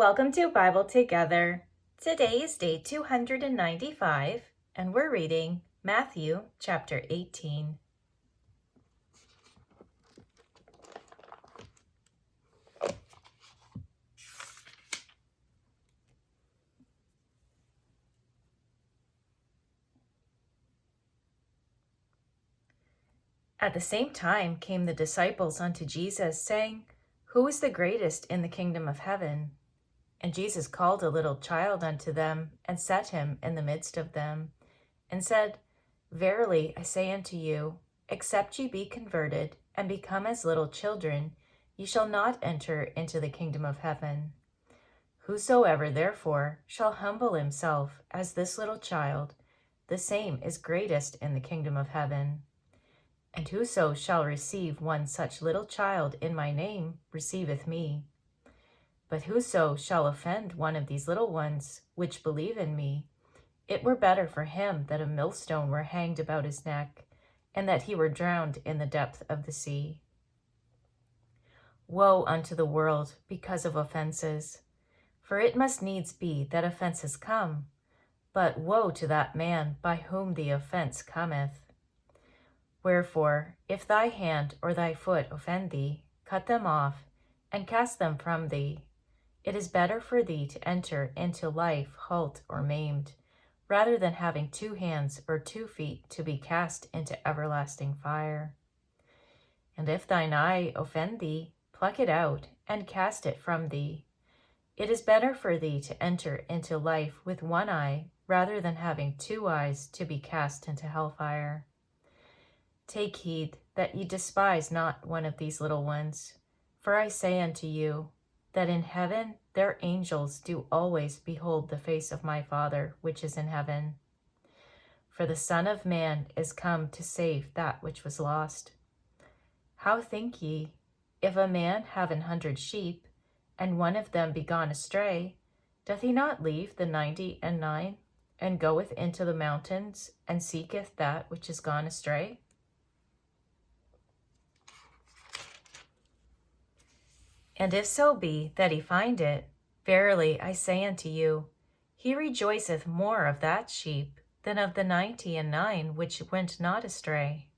Welcome to Bible Together. Today is day 295, and we're reading Matthew chapter 18. At the same time came the disciples unto Jesus, saying, Who is the greatest in the kingdom of heaven? And Jesus called a little child unto them, and set him in the midst of them, and said, Verily I say unto you, except ye be converted, and become as little children, ye shall not enter into the kingdom of heaven. Whosoever therefore shall humble himself as this little child, the same is greatest in the kingdom of heaven. And whoso shall receive one such little child in my name receiveth me. But whoso shall offend one of these little ones which believe in me, it were better for him that a millstone were hanged about his neck, and that he were drowned in the depth of the sea. Woe unto the world because of offenses! For it must needs be that offenses come, but woe to that man by whom the offense cometh. Wherefore, if thy hand or thy foot offend thee, cut them off, and cast them from thee. It is better for thee to enter into life halt or maimed, rather than having 2 hands or 2 feet to be cast into everlasting fire. And if thine eye offend thee, pluck it out, and cast it from thee. It is better for thee to enter into life with 1 eye, rather than having 2 eyes to be cast into hellfire. Take heed that ye despise not one of these little ones. For I say unto you, that in heaven their angels do always behold the face of my Father which is in heaven. For the Son of Man is come to save that which was lost. How think ye, if a man have 100 sheep, and one of them be gone astray, doth he not leave the 99, and goeth into the mountains, and seeketh that which is gone astray? And if so be that he find it, verily I say unto you, he rejoiceth more of that sheep than of the 99 which went not astray.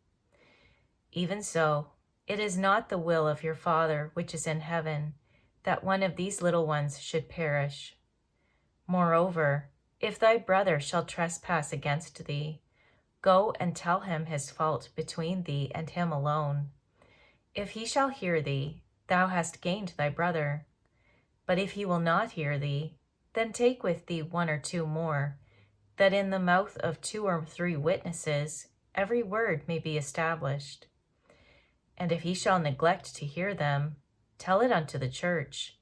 Even so, it is not the will of your Father which is in heaven, that one of these little ones should perish. Moreover, if thy brother shall trespass against thee, go and tell him his fault between thee and him alone. If he shall hear thee, thou hast gained thy brother. But if he will not hear thee, then take with thee 1 or 2 more, that in the mouth of 2 or 3 witnesses every word may be established. And if he shall neglect to hear them, tell it unto the church.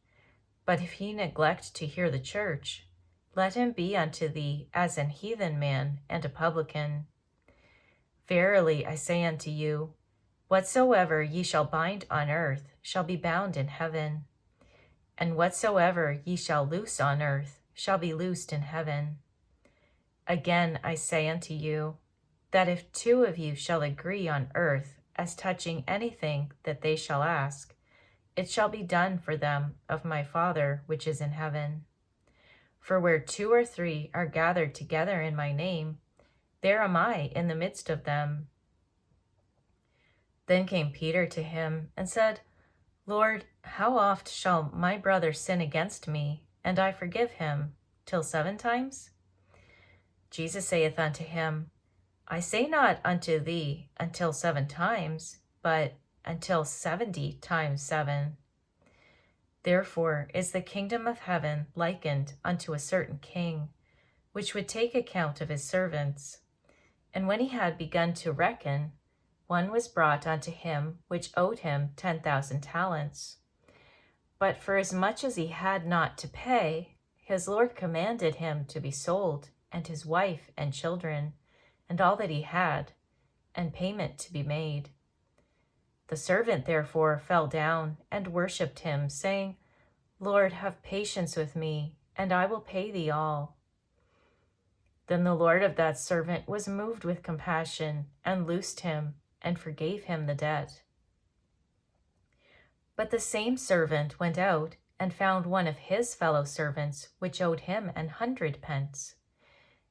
But if he neglect to hear the church, let him be unto thee as an heathen man and a publican. Verily I say unto you, whatsoever ye shall bind on earth shall be bound in heaven, and whatsoever ye shall loose on earth shall be loosed in heaven. Again I say unto you, that if 2 of you shall agree on earth as touching anything that they shall ask, it shall be done for them of my Father which is in heaven. For where 2 or 3 are gathered together in my name, there am I in the midst of them. Then came Peter to him and said, Lord, how oft shall my brother sin against me, and I forgive him? Till 7 times? Jesus saith unto him, I say not unto thee until 7 times, but until 70 times 7. Therefore is the kingdom of heaven likened unto a certain king, which would take account of his servants. And when he had begun to reckon, one was brought unto him which owed him 10,000 talents. But for as much as he had not to pay, his Lord commanded him to be sold, and his wife and children, and all that he had, and payment to be made. The servant therefore fell down and worshipped him, saying, Lord, have patience with me, and I will pay thee all. Then the Lord of that servant was moved with compassion, and loosed him, and forgave him the debt. But the same servant went out and found one of his fellow servants which owed him 100 pence.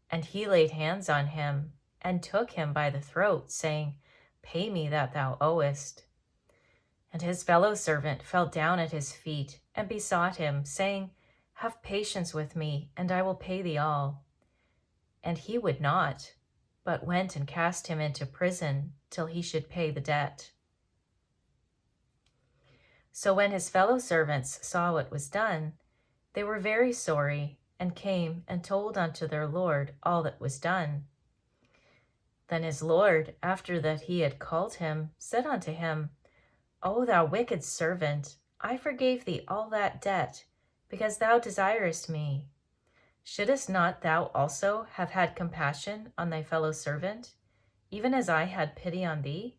And he laid hands on him, and took him by the throat, saying, Pay me that thou owest. And his fellow servant fell down at his feet, and besought him, saying, Have patience with me, and I will pay thee all. And he would not, but went and cast him into prison till he should pay the debt. So when his fellow servants saw what was done, they were very sorry, and came and told unto their Lord all that was done. Then his Lord, after that he had called him, said unto him, O thou wicked servant, I forgave thee all that debt, because thou desirest me. Shouldest not thou also have had compassion on thy fellow servant, even as I had pity on thee?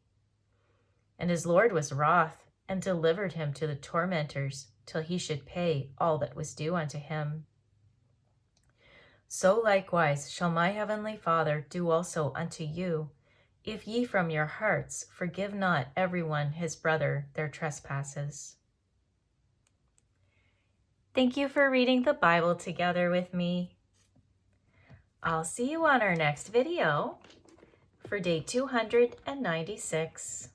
And his Lord was wroth, and delivered him to the tormentors, till he should pay all that was due unto him. So likewise shall my heavenly Father do also unto you, if ye from your hearts forgive not every one his brother their trespasses. Thank you for reading the Bible together with me. I'll see you on our next video for day 296.